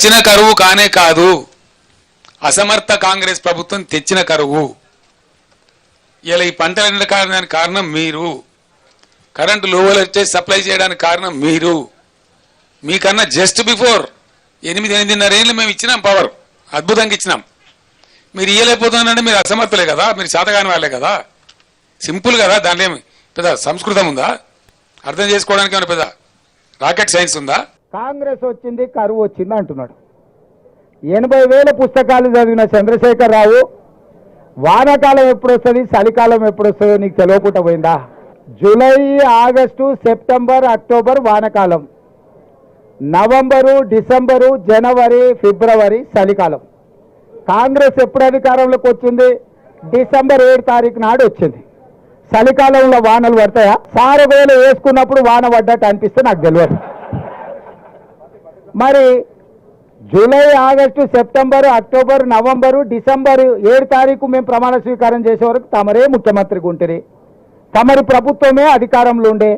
వచ్చిన కరువు కానే కాదు, అసమర్థ కాంగ్రెస్ ప్రభుత్వం తెచ్చిన కరువు. ఇలా ఈ పంటలు ఎండడానికి కారణం మీరు, కరెంటు లో వోల్టేజ్ సప్లై చేయడానికి కారణం మీరు. మీకన్నా జస్ట్ బిఫోర్ 8-8.5 ఏళ్ళు మేము ఇచ్చినాం పవర్, అద్భుతంగా ఇచ్చినాం. మీరు ఇయ్యలేకపోతున్నారంటే మీరు అసమర్థులే కదా, మీరు చేతగాని వాళ్ళే కదా. సింపుల్ కదా, దాంట్లో ఏమి పెద్ద సంస్కృతం ఉందా? అర్థం చేసుకోవడానికి ఏమైనా పెద్ద రాకెట్ సైన్స్ ఉందా? కాంగ్రెస్ వచ్చింది కరువు వచ్చింది అంటున్నాడు. 80,000 పుస్తకాలు చదివిన చంద్రశేఖరరావు వానాకాలం ఎప్పుడు వస్తుంది, చలికాలం ఎప్పుడు వస్తుందో నీకు తెలియకుండా పోయిందా? జూలై, ఆగస్టు, సెప్టెంబర్, అక్టోబర్ వానకాలం, నవంబరు, డిసెంబరు, జనవరి, ఫిబ్రవరి చలికాలం. కాంగ్రెస్ ఎప్పుడు అధికారంలోకి వచ్చింది? డిసెంబర్ 7 తారీఖు నాడు వచ్చింది. చలికాలంలో వానలు పడతాయా? సారగోలు వేసుకున్నప్పుడు వాన పడ్డట్టు అనిపిస్తే నాకు తెలియదు. మరి July, August, September, October, November, December 7 తారీఖు మేము ప్రమాణ స్వీకారం చేసే వరకు తమరే ముఖ్యమంత్రిగా ఉంటుంది, తమరి ప్రభుత్వమే అధికారంలో ఉండే.